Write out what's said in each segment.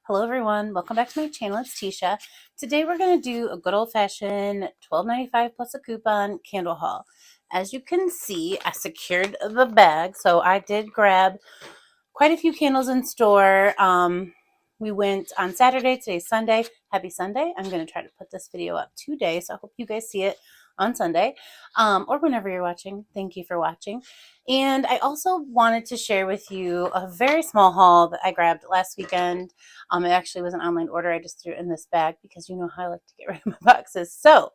Hello everyone, welcome back to my channel. It's Teesha. Today we're going to do a good old-fashioned $12.95 plus a coupon candle haul. As you can see, I secured the bag, so I did grab quite a few candles in store. We went on Saturday. Today's Sunday. Happy Sunday. I'm going to try to put this video up today, so I hope you guys see it on Sunday or whenever you're watching. Thank you for watching. And I also wanted to share with you a very small haul that I grabbed last weekend. It actually was an online order. I just threw it in this bag because you know how I like to get rid of my boxes. So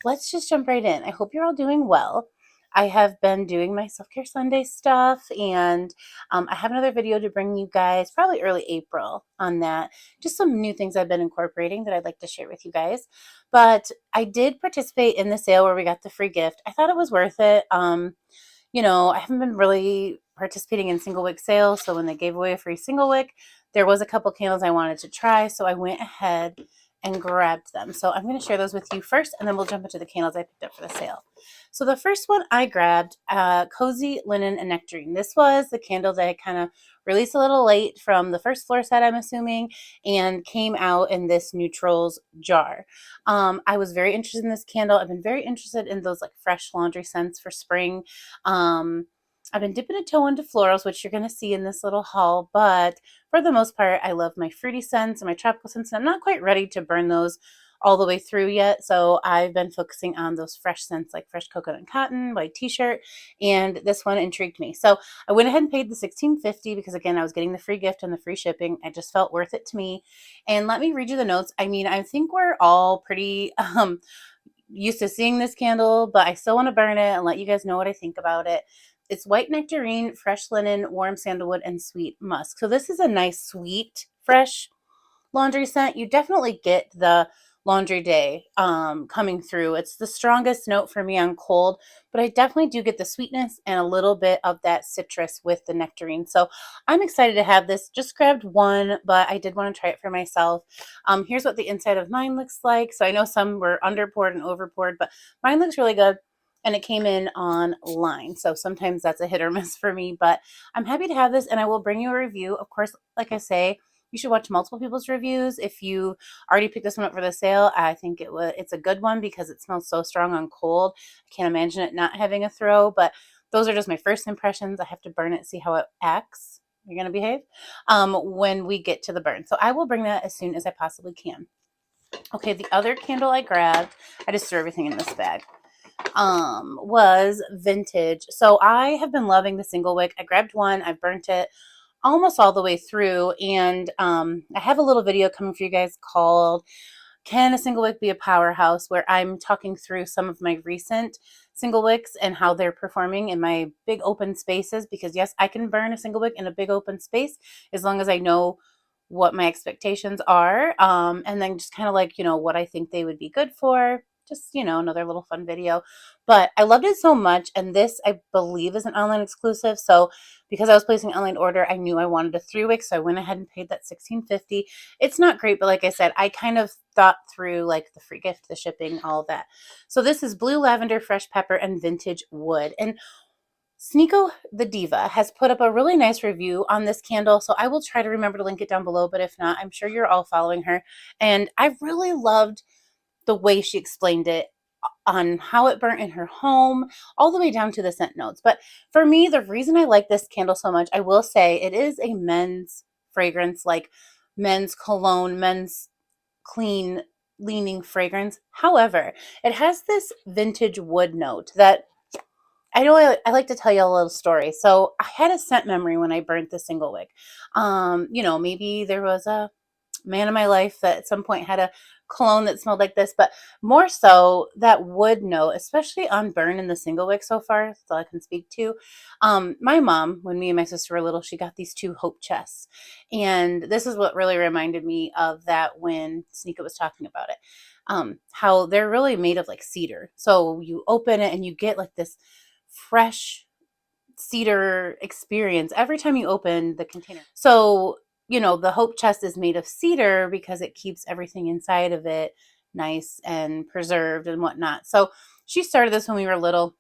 let's just jump right in. I hope you're all doing well. I have been doing my self-care Sunday stuff, and I have another video to bring you guys probably early April on that. Just some new things I've been incorporating that I'd like to share with you guys. But I did participate in the sale where we got the free gift. I thought it was worth it. You know, I haven't been really participating in single wick sales, so when they gave away a free single wick, there was a couple candles I wanted to try, so I went ahead and grabbed them. So I'm going to share those with you first, and then we'll jump into the candles I picked up for the sale. So the first one I grabbed, Cozy Linen and Nectarine. This was the candle that I kind of released a little late from the first floor set, I'm assuming, and came out in this neutrals jar. I was very interested in this candle. I've been very interested in those like fresh laundry scents for spring. I've been dipping a toe into florals, which you're going to see in this little haul, but for the most part, I love my fruity scents and my tropical scents, and I'm not quite ready to burn those all the way through yet, so I've been focusing on those fresh scents like fresh coconut and cotton, white t-shirt, and this one intrigued me. So I went ahead and paid the $16.50 because, again, I was getting the free gift and the free shipping. I just felt worth it to me. And let me read you the notes. I mean, I think we're all pretty used to seeing this candle, but I still want to burn it and let you guys know what I think about it. It's white nectarine, fresh linen, warm sandalwood, and sweet musk. So this is a nice, sweet, fresh laundry scent. You definitely get the laundry day coming through. It's the strongest note for me on cold, but I definitely do get the sweetness and a little bit of that citrus with the nectarine. So I'm excited to have this. Just grabbed one, but I did want to try it for myself. Here's what the inside of mine looks like. So I know some were under poured and over poured, but mine looks really good. And it came in online. So sometimes that's a hit or miss for me, but I'm happy to have this, and I will bring you a review. Of course, like I say, you should watch multiple people's reviews. If you already picked this one up for the sale, I think it's a good one because it smells so strong on cold. I can't imagine it not having a throw, but those are just my first impressions. I have to burn it, see how it acts. You're going to behave when we get to the burn. So I will bring that as soon as I possibly can. Okay, the other candle I grabbed, I just threw everything in this bag, was vintage. So I have been loving the single wick. I grabbed one, I've burnt it almost all the way through, and I have a little video coming for you guys called Can a Single Wick Be a Powerhouse, where I'm talking through some of my recent single wicks and how they're performing in my big open spaces, because yes, I can burn a single wick in a big open space as long as I know what my expectations are, and then just kind of like, you know, what I think they would be good for. Just, you know, another little fun video. But I loved it so much, and this, I believe, is an online exclusive. So because I was placing an online order, I knew I wanted a 3-wick, so I went ahead and paid that $16.50. It's not great, but like I said, I kind of thought through like the free gift, the shipping, all of that. So this is blue lavender, fresh pepper, and vintage wood. And Sneeko the Diva has put up a really nice review on this candle, so I will try to remember to link it down below, but if not, I'm sure you're all following her. And I really loved the way she explained it on how it burnt in her home, all the way down to the scent notes. But for me, the reason I like this candle so much, I will say it is a men's fragrance, like men's cologne, men's clean leaning fragrance. However, it has this vintage wood note that I know I like to tell you a little story. So I had a scent memory when I burnt the single wick. You know, maybe there was a man in my life that at some point had a cologne that smelled like this, but more so that wood note, especially on burn in the single wick so far, that's all I can speak to. My mom, when me and my sister were little, she got these 2 hope chests, and this is what really reminded me of that when Sneeko was talking about it. How they're really made of like cedar. So you open it and you get like this fresh cedar experience every time you open the container. So, you know, the hope chest is made of cedar because it keeps everything inside of it nice and preserved and whatnot. So she started this when we were little.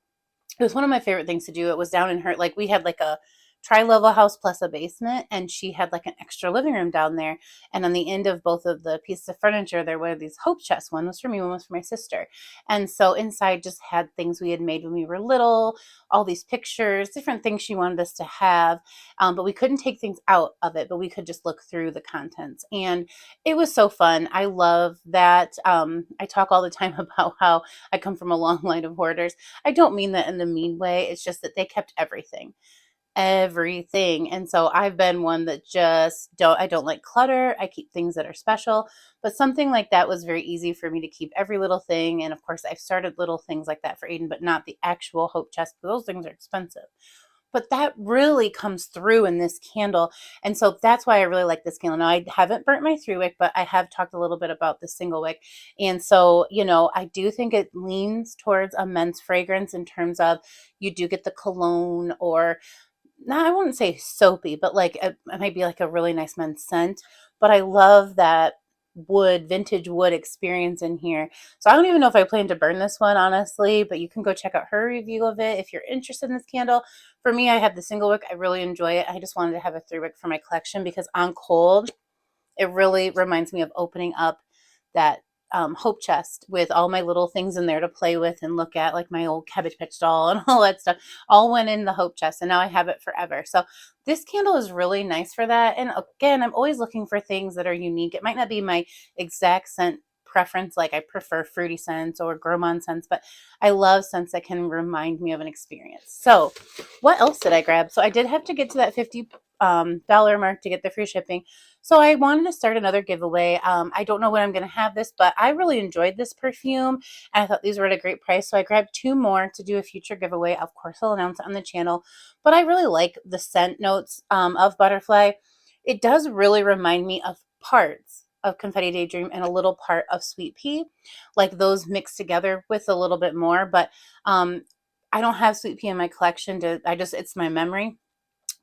It was one of my favorite things to do. It was down in her, like we had like a tri-level house plus a basement, and she had like an extra living room down there. And on the end of both of the pieces of furniture, there were these hope chests. One was for me, one was for my sister. And so inside just had things we had made when we were little, all these pictures, different things she wanted us to have. But we couldn't take things out of it, but we could just look through the contents. And it was so fun. I love that. I talk all the time about how I come from a long line of hoarders. I don't mean that in the mean way. It's just that they kept everything. And so I've been one that just I don't like clutter. I keep things that are special, but something like that was very easy for me to keep every little thing. And of course I've started little things like that for Aiden, but not the actual hope chest. Those things are expensive. But that really comes through in this candle. And so that's why I really like this candle. Now, I haven't burnt my 3-wick, but I have talked a little bit about the single wick. And so, I do think it leans towards a men's fragrance in terms of you do get the cologne, or no, I wouldn't say soapy, but like it might be like a really nice men's scent. But I love that vintage wood experience in here. So I don't even know if I plan to burn this one, honestly, but you can go check out her review of it if you're interested in this candle. For me, I have the single wick. I really enjoy it. I just wanted to have a 3-wick for my collection because on cold, it really reminds me of opening up that hope chest with all my little things in there to play with and look at, like my old Cabbage Patch doll and all that stuff, all went in the hope chest, and now I have it forever. So this candle is really nice for that. And again, I'm always looking for things that are unique. It might not be my exact scent preference, like I prefer fruity scents or gourmand scents, but I love scents that can remind me of an experience. So what else did I grab? So I did have to get to that $50 mark to get the free shipping. So I wanted to start another giveaway. I don't know when I'm going to have this, but I really enjoyed this perfume, and I thought these were at a great price. So I grabbed 2 more to do a future giveaway. Of course, I'll announce it on the channel, but I really like the scent notes of Butterfly. It does really remind me of parts of Confetti Daydream and a little part of Sweet Pea, like those mixed together with a little bit more. But I don't have Sweet Pea in my collection. It's my memory.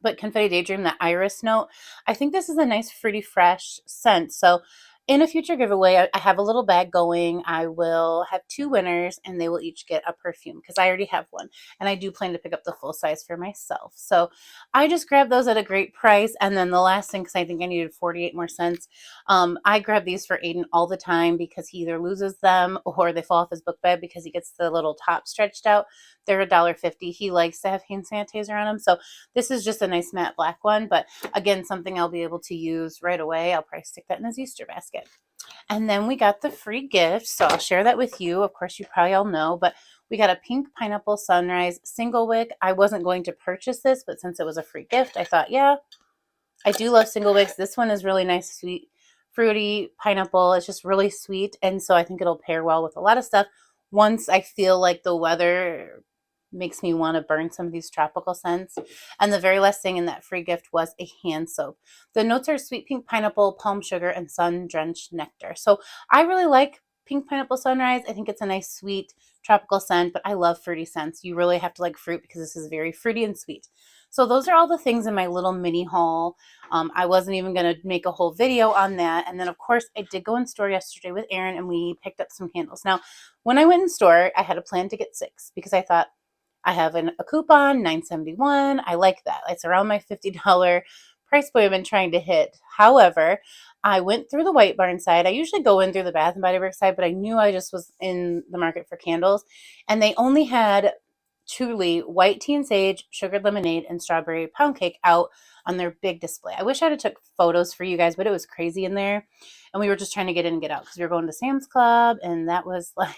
But Confetti Daydream, that iris note, I think this is a nice fruity fresh scent. So in a future giveaway, I have a little bag going. I will have 2 winners, and they will each get a perfume because I already have one, and I do plan to pick up the full size for myself. So I just grabbed those at a great price. And then the last thing, because I think I needed 48 more cents, I grab these for Aiden all the time because he either loses them or they fall off his book bag because he gets the little top stretched out. They're $1.50. He likes to have hand sanitizer on them. So this is just a nice matte black one, but again, something I'll be able to use right away. I'll probably stick that in his Easter basket. And then we got the free gift, so I'll share that with you. Of course, you probably all know, but we got a pink pineapple sunrise single wick. I wasn't going to purchase this, but since it was a free gift, I thought, yeah, I do love single wicks. This one is really nice, sweet, fruity pineapple. It's just really sweet, and so I think it'll pair well with a lot of stuff. Once I feel like the weather makes me want to burn some of these tropical scents. And the very last thing in that free gift was a hand soap. The notes are sweet pink pineapple, palm sugar, and sun-drenched nectar. So I really like pink pineapple sunrise. I think it's a nice, sweet, tropical scent, but I love fruity scents. You really have to like fruit because this is very fruity and sweet. So those are all the things in my little mini haul. I wasn't even going to make a whole video on that. And then, of course, I did go in store yesterday with Aaron, and we picked up some candles. Now, when I went in store, I had a plan to get 6 because I thought, I have a coupon, $9.71. I like that. It's around my $50 price point I've been trying to hit. However, I went through the whitebarn side. I usually go in through the Bath and Body Works side, but I knew I just was in the market for candles. And they only had truly white tea and sage, sugared lemonade, and strawberry pound cake out on their big display. I wish I'd have took photos for you guys, but it was crazy in there. And we were just trying to get in and get out because we were going to Sam's Club, and that was like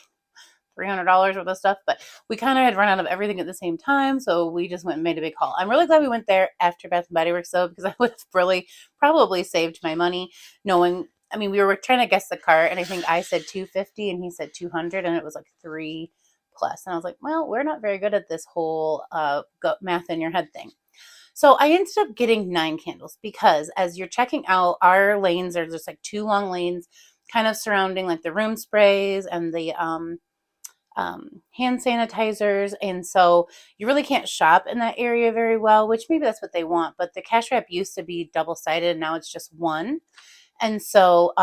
$300 worth of stuff, but we kind of had run out of everything at the same time, so we just went and made a big haul. I'm really glad we went there after Bath and Body Works, though, because I would have really probably saved my money knowing. I mean, we were trying to guess the cart, and I think I said 250 and he said 200, and it was like 3 plus. And I was like, well, we're not very good at this whole math in your head thing. So I ended up getting 9 candles because as you're checking out, our lanes are just like 2 long lanes kind of surrounding like the room sprays and the hand sanitizers, and so you really can't shop in that area very well, which maybe that's what they want, but the cash wrap used to be double-sided, now it's just one. And so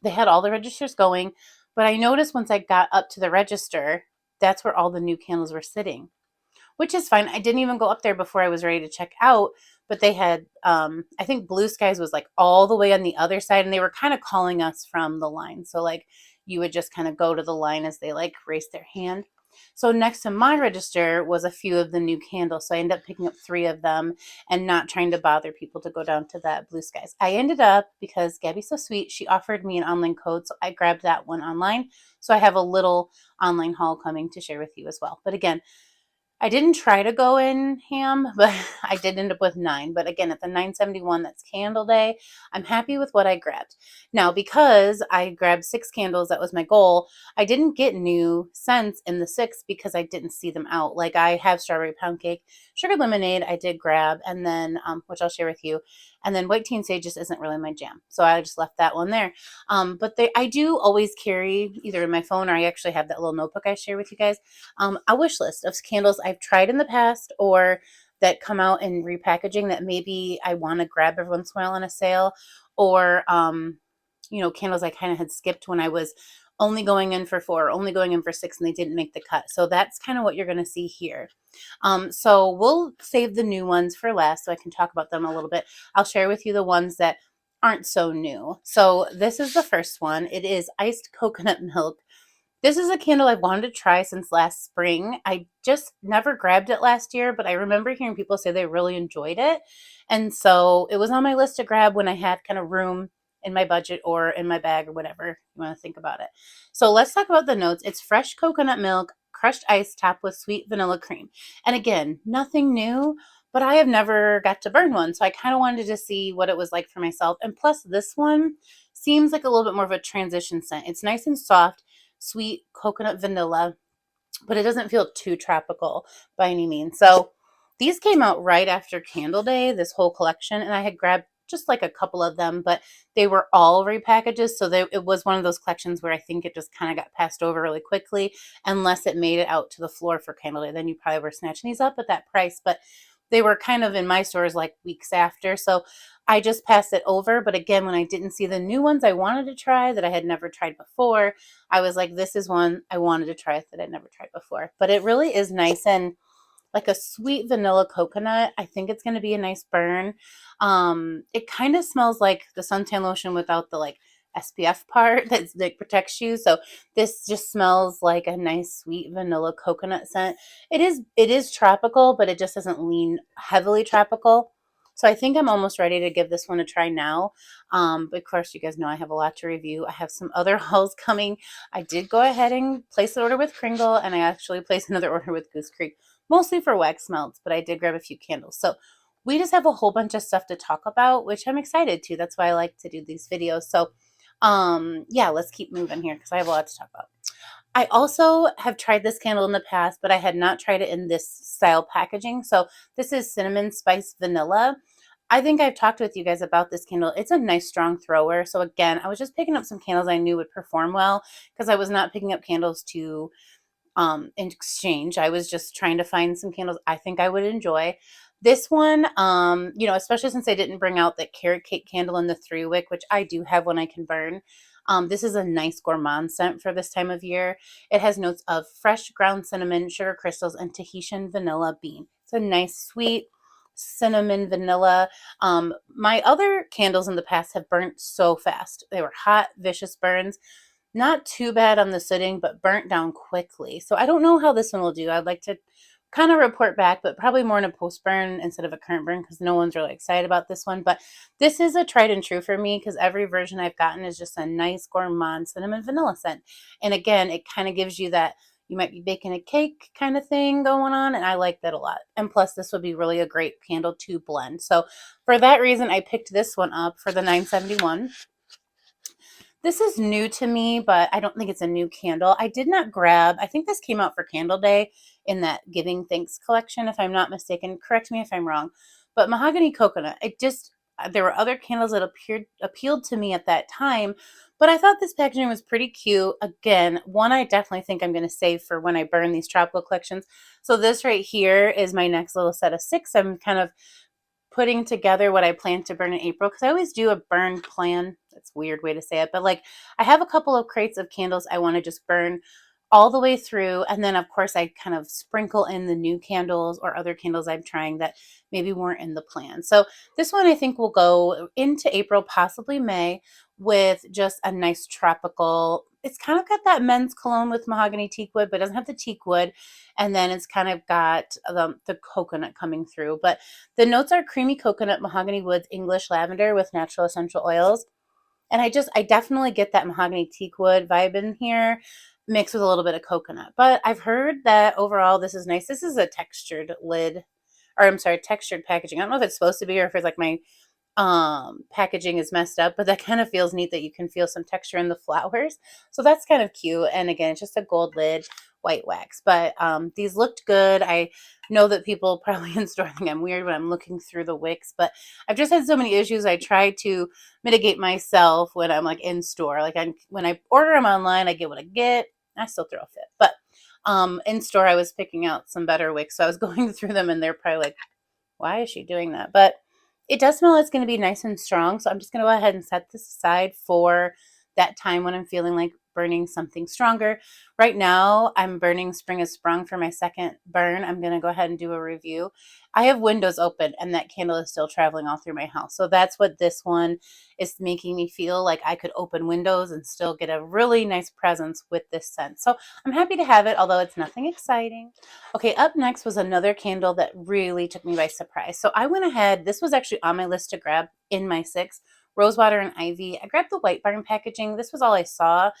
they had all the registers going, but I noticed once I got up to the register, that's where all the new candles were sitting. which is fine. I didn't even go up there before I was ready to check out, but they had, I think Blue Skies was like all the way on the other side, and they were kind of calling us from the line. So like you would just kind of go to the line as they like raised their hand. So next to my register was a few of the new candles. So I ended up picking up 3 of them and not trying to bother people to go down to that Blue Skies. I ended up, because Gabby's so sweet, she offered me an online code. So I grabbed that one online. So I have a little online haul coming to share with you as well. But again, I didn't try to go in ham, but I did end up with 9. But again, at the 971, that's candle day. I'm happy with what I grabbed. Now, because I grabbed 6 candles, that was my goal, I didn't get new scents in the 6 because I didn't see them out. Like I have strawberry pound cake, sugar lemonade I did grab, and then, which I'll share with you. And then white tea and sage just isn't really my jam. So I just left that one there. But I do always carry either in my phone, or I actually have that little notebook I share with you guys, a wish list of candles I've tried in the past or that come out in repackaging that maybe I want to grab every once in a while on a sale, or candles I kind of had skipped when I was only going in for 4, only going in for 6, and they didn't make the cut. So that's kind of what you're going to see here. So we'll save the new ones for last so I can talk about them a little bit. I'll share with you the ones that aren't so new. So this is the first one. It is iced coconut milk. This is a candle I've wanted to try since last spring. I just never grabbed it last year, but I remember hearing people say they really enjoyed it. And so it was on my list to grab when I had kind of room in my budget or in my bag or whatever you want to think about it. So let's talk about the notes. It's fresh coconut milk, crushed ice topped with sweet vanilla cream. And again, nothing new, but I have never got to burn one. So I kind of wanted to see what it was like for myself. And plus this one seems like a little bit more of a transition scent. It's nice and soft, sweet coconut vanilla, but it doesn't feel too tropical by any means. So these came out right after Candle Day, this whole collection, and I had grabbed just like a couple of them, but they were all repackages. So it was one of those collections where I think it just kind of got passed over really quickly, unless it made it out to the floor for Candle Day. Then you probably were snatching these up at that price, but they were kind of in my stores like weeks after. So I just passed it over. But again, when I didn't see the new ones I wanted to try that I had never tried before, I was like, this is one I wanted to try that I'd never tried before. But it really is nice and like a sweet vanilla coconut. I think it's going to be a nice burn. It kind of smells like the suntan lotion without the like SPF part that protects you. So this just smells like a nice sweet vanilla coconut scent. It is tropical, but it just doesn't lean heavily tropical. So I think I'm almost ready to give this one a try now. But of course, you guys know I have a lot to review. I have some other hauls coming. I did go ahead and place an order with Kringle, and I actually placed another order with Goose Creek, mostly for wax melts, but I did grab a few candles. So we just have a whole bunch of stuff to talk about, which I'm excited to. That's why I like to do these videos. So yeah, let's keep moving here because I have a lot to talk about. I also have tried this candle in the past, but I had not tried it in this style packaging. So this is Cinnamon Spice Vanilla. I think I've talked with you guys about this candle. It's a nice strong thrower. So again, I was just picking up some candles I knew would perform well because I was not picking up candles to in exchange. I was just trying to find some candles I think I would enjoy. This one, especially since I didn't bring out that carrot cake candle in the 3-wick, which I do have when I can burn. This is a nice gourmand scent for this time of year. It has notes of fresh ground cinnamon, sugar crystals, and Tahitian vanilla bean. It's a nice sweet cinnamon vanilla. My other candles in the past have burnt so fast. They were hot, vicious burns. Not too bad on the sitting, but burnt down quickly. So I don't know how this one will do. I'd like to kind of report back, but probably more in a post burn instead of a current burn because no one's really excited about this one. But this is a tried and true for me because every version I've gotten is just a nice gourmand cinnamon vanilla scent. And again, it kind of gives you that you might be baking a cake kind of thing going on. And I like that a lot. And plus, this would be really a great candle to blend. So for that reason, I picked this one up for the 971. This is new to me, but I don't think it's a new candle. I did not grab, I think this came out for Candle Day in that Giving Thanks collection, if I'm not mistaken. Correct me if I'm wrong. But Mahogany Coconut, there were other candles that appealed to me at that time, but I thought this packaging was pretty cute. Again, one I definitely think I'm going to save for when I burn these tropical collections. So this right here is my next little set of 6. I'm kind of putting together what I plan to burn in April because I always do a burn plan. That's a weird way to say it, but like I have a couple of crates of candles I want to just burn all the way through. And then of course I kind of sprinkle in the new candles or other candles I'm trying that maybe weren't in the plan. So this one I think will go into April, possibly May, with just a nice tropical. It's kind of got that men's cologne with mahogany teak wood, but it doesn't have the teak wood. And then it's kind of got the coconut coming through. But the notes are creamy coconut, mahogany woods, English lavender with natural essential oils. And I definitely get that mahogany teak wood vibe in here mixed with a little bit of coconut. But I've heard that overall this is nice. This is a textured lid, or I'm sorry, textured packaging. I don't know if it's supposed to be or if it's like my packaging is messed up, but that kind of feels neat that you can feel some texture in the flowers. So that's kind of cute. And again, it's just a gold lid, white wax. But these looked good. I know that people probably in store think I'm weird when I'm looking through the wicks, but I've just had so many issues. I try to mitigate myself when I'm like in store. Like when I order them online, I get what I get. I still throw a fit. But in store, I was picking out some better wicks. So I was going through them and they're probably like, why is she doing that? But it does smell like it's going to be nice and strong. So I'm just going to go ahead and set this aside for that time when I'm feeling like burning something stronger. Right now, I'm burning Spring is Sprung for my second burn. I'm going to go ahead and do a review. I have windows open and that candle is still traveling all through my house. So that's what this one is making me feel like I could open windows and still get a really nice presence with this scent. So I'm happy to have it, although it's nothing exciting. Okay, up next was another candle that really took me by surprise. So I went ahead, this was actually on my list to grab in my 6. Rosewater and Ivy. I grabbed the whitebarn packaging. This was all I saw.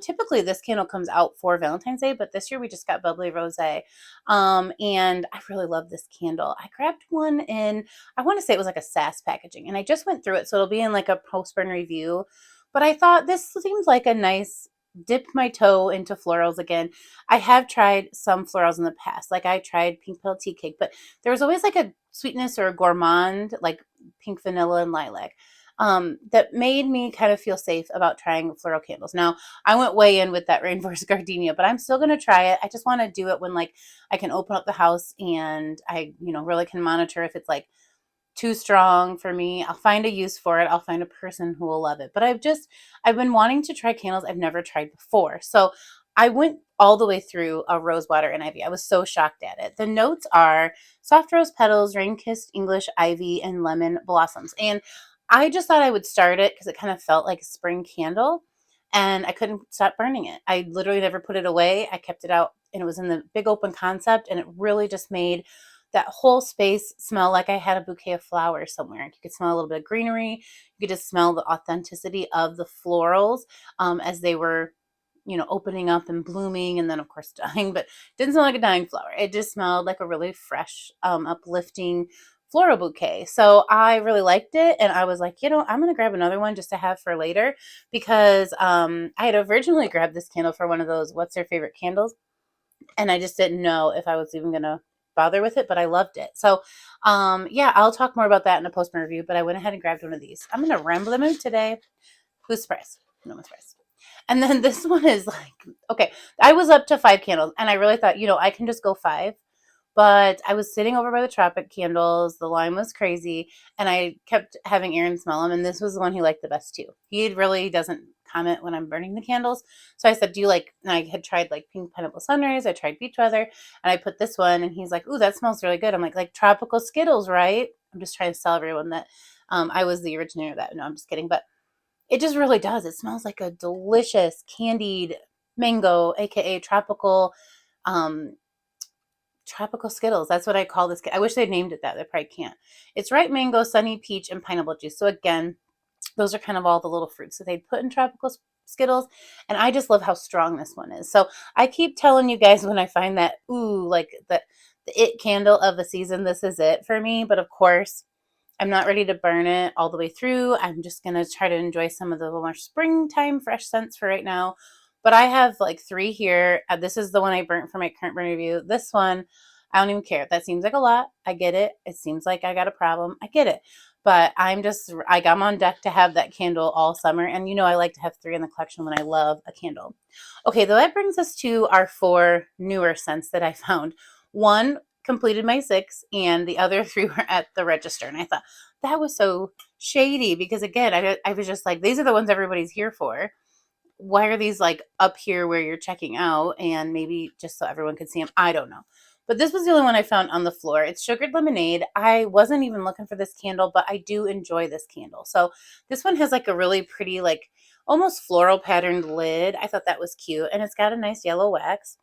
Typically this candle comes out for Valentine's Day, but this year we just got Bubbly Rosé. And I really love this candle. I grabbed one in, I want to say it was like a SAS packaging, and I just went through it, so it'll be in like a postburn review. But I thought this seems like a nice dip my toe into florals again. I have tried some florals in the past. Like I tried pink petal tea cake, but there was always like a sweetness or a gourmand, like pink vanilla and lilac, that made me kind of feel safe about trying floral candles. Now, I went way in with that rainforest gardenia, but I'm still going to try it. I just want to do it when like I can open up the house and I, really can monitor if it's like too strong for me. I'll find a use for it. I'll find a person who will love it. But I've been wanting to try candles I've never tried before. So I went all the way through a rosewater and ivy. I was so shocked at it. The notes are soft rose petals, rain-kissed English ivy, and lemon blossoms. And I just thought I would start it because it kind of felt like a spring candle and I couldn't stop burning it. I literally never put it away. I kept it out and it was in the big open concept, and it really just made that whole space smell like I had a bouquet of flowers somewhere. You could smell a little bit of greenery. You could just smell the authenticity of the florals as they were, opening up and blooming, and then of course dying, but didn't smell like a dying flower. It just smelled like a really fresh, uplifting floral bouquet. So I really liked it, and I was like, I'm going to grab another one just to have for later, because I had originally grabbed this candle for one of those what's their favorite candles, and I just didn't know if I was even going to bother with it, but I loved it. So yeah, I'll talk more about that in a post review, but I went ahead and grabbed one of these. I'm going to ramble the mood today. Who's surprised? No one's surprised. And then this one is like, okay, I was up to 5 candles, and I really thought, I can just go 5. But I was sitting over by the Tropic candles. The line was crazy, and I kept having Aaron smell them, and this was the one he liked the best too. He really doesn't comment when I'm burning the candles. So I said, do you like, and I had tried like Pink Pineapple Sunrise, I tried Beach Weather, and I put this one, and he's like, ooh, that smells really good. I'm like tropical Skittles, right? I'm just trying to tell everyone that I was the originator of that. No, I'm just kidding. But it just really does. It smells like a delicious candied mango, aka um, tropical Skittles. That's what I call this. I wish they'd named it that. They probably can't. It's ripe mango, sunny peach, and pineapple juice. So again, those are kind of all the little fruits that they'd put in tropical Skittles. And I just love how strong this one is. So I keep telling you guys when I find that, ooh, like the it candle of the season, this is it for me. But of course, I'm not ready to burn it all the way through. I'm just going to try to enjoy some of the more springtime fresh scents for right now. But I have like 3 here. This is the one I burnt for my current burn review. This one, I don't even care. That seems like a lot. I get it. It seems like I got a problem. I get it. But I got on deck to have that candle all summer. And I like to have 3 in the collection when I love a candle. Okay, though that brings us to our 4 newer scents that I found. One completed my 6, and the other 3 were at the register. And I thought that was so shady because again, I was just like, these are the ones everybody's here for. why are these like up here where you're checking out? And maybe just so everyone could see them. I don't know. But this was the only one I found on the floor. It's sugared lemonade. I wasn't even looking for this candle, but I do enjoy this candle. So this one has like a really pretty, like almost floral patterned lid. I thought that was cute. And it's got a nice yellow wax.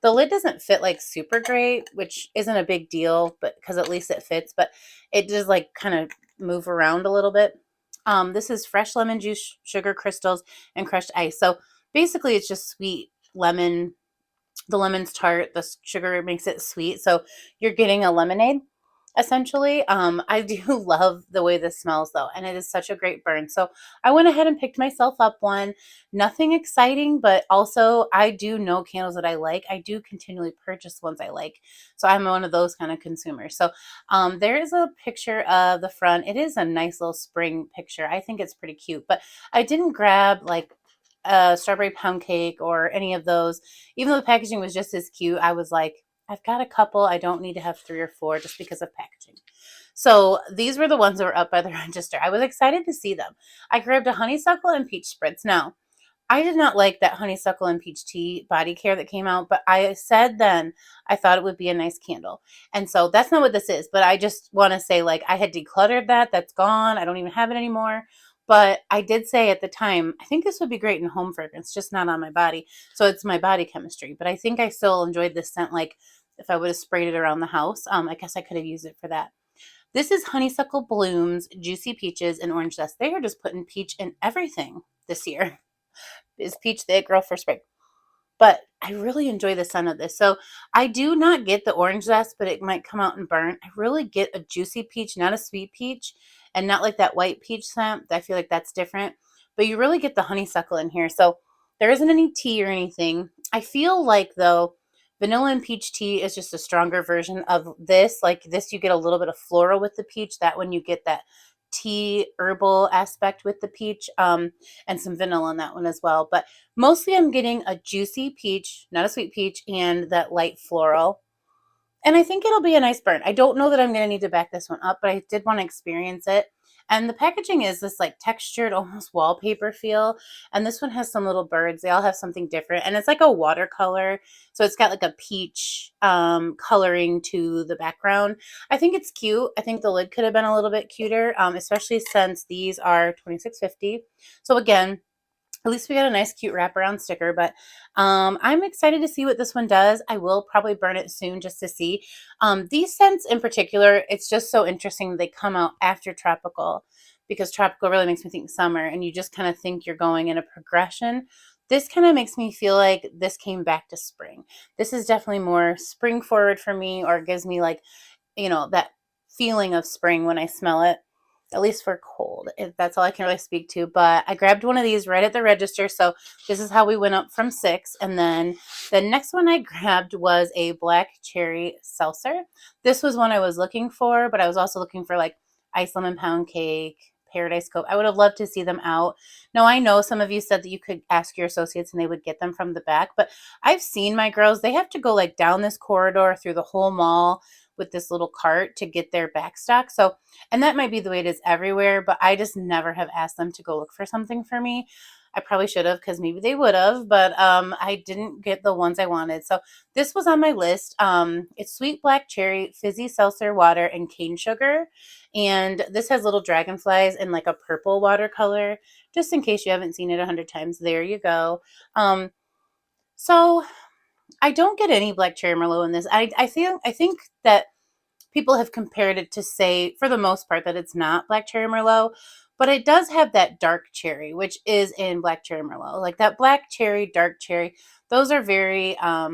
The lid doesn't fit like super great, which isn't a big deal, but because at least it fits, but it does like kind of move around a little bit. This is fresh lemon juice, sugar crystals, and crushed ice. So basically it's just sweet lemon. The lemon's tart, the sugar makes it sweet. So you're getting a lemonade essentially. I do love the way this smells though, and it is such a great burn. So I went ahead and picked myself up one. Nothing exciting, but also I do know candles that I like. I do continually purchase ones I like. So I'm one of those kind of consumers. So there is a picture of the front. It is a nice little spring picture. I think it's pretty cute, but I didn't grab like a strawberry pound cake or any of those. Even though the packaging was just as cute, I was like, I've got a couple. I don't need to have 3 or 4 just because of packaging. So these were the ones that were up by the register. I was excited to see them. I grabbed a honeysuckle and peach spritz. Now, I did not like that honeysuckle and peach tea body care that came out, but I said then I thought it would be a nice candle. And so that's not what this is, but I just want to say like I had decluttered that. That's gone. I don't even have it anymore. But I did say at the time, I think this would be great in home fragrance, just not on my body. So it's my body chemistry. But I think I still enjoyed this scent like if I would have sprayed it around the house. I guess I could have used it for that. This is Honeysuckle Blooms, Juicy Peaches, and Orange Zest. They are just putting peach in everything this year. Is peach the it girl for spring? But I really enjoy the scent of this. So I do not get the orange zest, but it might come out and burn. I really get a juicy peach, not a sweet peach, and not like that white peach scent. I feel like that's different. But you really get the honeysuckle in here. So there isn't any tea or anything. I feel like, though, vanilla and peach tea is just a stronger version of this. Like this, you get a little bit of floral with the peach. That one, you get that tea herbal aspect with the peach, and some vanilla in that one as well. But mostly I'm getting a juicy peach, not a sweet peach, and that light floral. And I think it'll be a nice burn. I don't know that I'm going to need to back this one up, but I did want to experience it. And the packaging is this like textured, almost wallpaper feel. And this one has some little birds. They all have something different. And it's like a watercolor. So it's got like a peach coloring to the background. I think it's cute. I think the lid could have been a little bit cuter, especially since these are $26.50. So again, at least we got a nice cute wraparound sticker, but I'm excited to see what this one does. I will probably burn it soon just to see. These scents in particular, it's just so interesting they come out after tropical, because tropical really makes me think summer, and you just kind of think you're going in a progression. This kind of makes me feel like this came back to spring. This is definitely more spring forward for me, or gives me like, that feeling of spring when I smell it, at least for cold. That's all I can really speak to. But I grabbed one of these right at the register. So this is how we went up from 6. And then the next one I grabbed was a black cherry seltzer. This was one I was looking for, but I was also looking for like ice lemon pound cake, Paradise Cope. I would have loved to see them out. Now, I know some of you said that you could ask your associates and they would get them from the back, but I've seen my girls, they have to go like down this corridor through the whole mall with this little cart to get their back stock. So, and that might be the way it is everywhere, but I just never have asked them to go look for something for me. I probably should have, because maybe they would have, but I didn't get the ones I wanted. So this was on my list. It's sweet black cherry, fizzy seltzer water, and cane sugar. And this has little dragonflies in like a purple watercolor, just in case you haven't seen it 100 times. There you go. So I don't get any black cherry merlot in this. I think that people have compared it to say, for the most part, that it's not black cherry merlot, but it does have that dark cherry, which is in black cherry merlot. Like that black cherry, dark cherry, those are very, a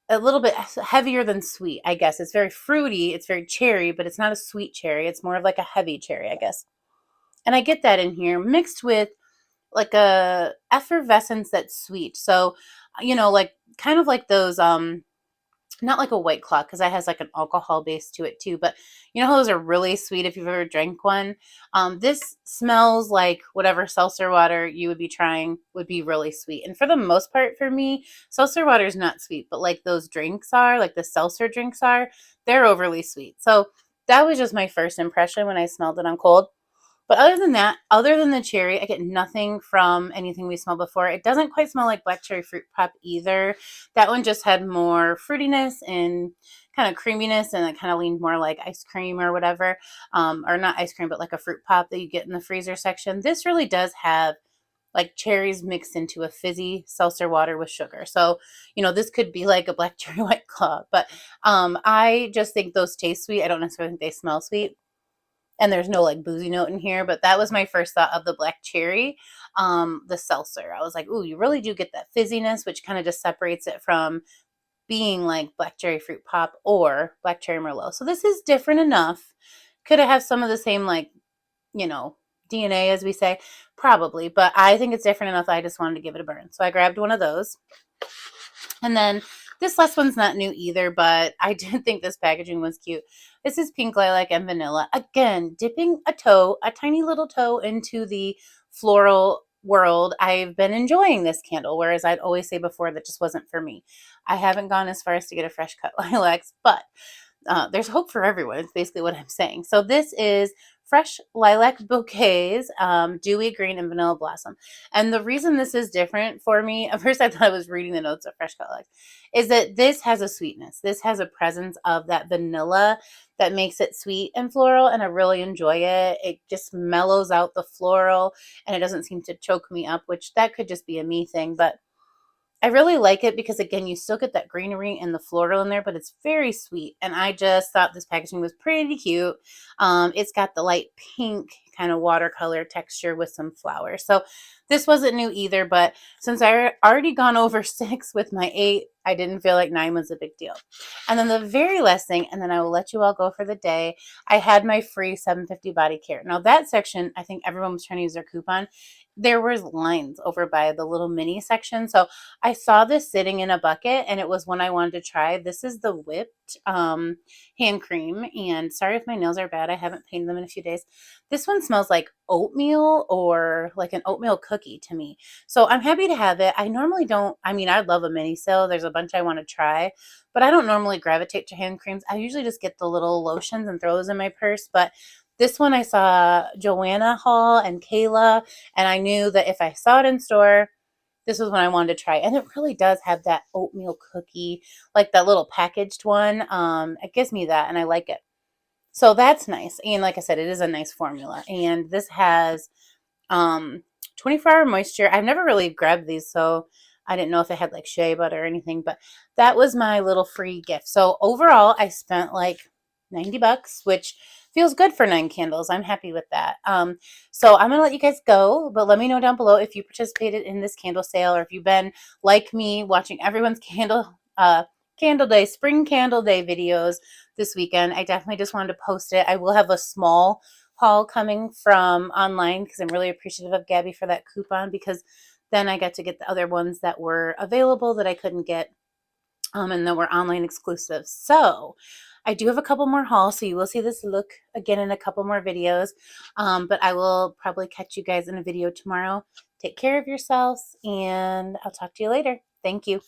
little bit heavier than sweet, I guess. It's very fruity, it's very cherry, but it's not a sweet cherry. It's more of like a heavy cherry, I guess. And I get that in here mixed with like a effervescence that's sweet. So, like kind of like those, not like a White Claw, because that has like an alcohol base to it too, but you know how those are really sweet if you've ever drank one? This smells like whatever seltzer water you would be trying would be really sweet. And for the most part for me, seltzer water is not sweet, but like those drinks are, like the seltzer drinks are, they're overly sweet. So that was just my first impression when I smelled it on cold. But other than that, other than the cherry, I get nothing from anything we smelled before. It doesn't quite smell like black cherry fruit pop either. That one just had more fruitiness and kind of creaminess, and it kind of leaned more like ice cream or whatever. Or not ice cream, but like a fruit pop that you get in the freezer section. This really does have like cherries mixed into a fizzy seltzer water with sugar. So, this could be like a black cherry white claw, but I just think those taste sweet. I don't necessarily think they smell sweet. And there's no like boozy note in here, but that was my first thought of the black cherry, the seltzer. I was like, ooh, you really do get that fizziness, which kind of just separates it from being like black cherry fruit pop or black cherry merlot. So this is different enough. Could it have some of the same like, DNA, as we say? Probably, but I think it's different enough that I just wanted to give it a burn. So I grabbed one of those. And then this last one's not new either, but I did think this packaging was cute. This is pink lilac and vanilla. Again, dipping a tiny little toe into the floral world. I've been enjoying this candle, whereas I'd always say before that just wasn't for me. I haven't gone as far as to get a fresh cut lilacs, but there's hope for everyone. It's basically what I'm saying. So this is fresh lilac bouquets, dewy green and vanilla blossom. And the reason this is different for me, at first I thought I was reading the notes of fresh cut lilacs, is that this has a sweetness. This has a presence of that vanilla that makes it sweet and floral, and I really enjoy it. It just mellows out the floral, and it doesn't seem to choke me up, which that could just be a me thing, but I really like it because, again, you still get that greenery and the floral in there, but it's very sweet. And I just thought this packaging was pretty cute. It's got the light pink kind of watercolor texture with some flowers. So this wasn't new either, but since I already gone over 6 with my 8, I didn't feel like 9 was a big deal. And then the very last thing, and then I will let you all go for the day, I had my free $7.50 body care. Now that section, I think everyone was trying to use their coupon. There was lines over by the little mini section. So I saw this sitting in a bucket, and it was one I wanted to try. This is the whipped hand cream, and sorry if my nails are bad. I haven't painted them in a few days. This one smells like oatmeal or like an oatmeal cookie to me. So I'm happy to have it. I normally don't, I'd love a mini sale. There's a bunch I want to try, but I don't normally gravitate to hand creams. I usually just get the little lotions and throw those in my purse, but this one I saw Joanna haul and Kayla, and I knew that if I saw it in store, this was one I wanted to try. And it really does have that oatmeal cookie, like that little packaged one. It gives me that, and I like it. So that's nice. And like I said, it is a nice formula. And this has 24-hour moisture. I've never really grabbed these, so I didn't know if it had like shea butter or anything, but that was my little free gift. So overall, I spent like $90, which feels good for 9 candles. I'm happy with that. So I'm going to let you guys go, but let me know down below if you participated in this candle sale, or if you've been like me watching everyone's candle day, spring candle day videos this weekend. I definitely just wanted to post it. I will have a small haul coming from online because I'm really appreciative of Gabby for that coupon, because then I got to get the other ones that were available that I couldn't get and that were online exclusive. So I do have a couple more hauls, so you will see this look again in a couple more videos, but I will probably catch you guys in a video tomorrow. Take care of yourselves, and I'll talk to you later. Thank you.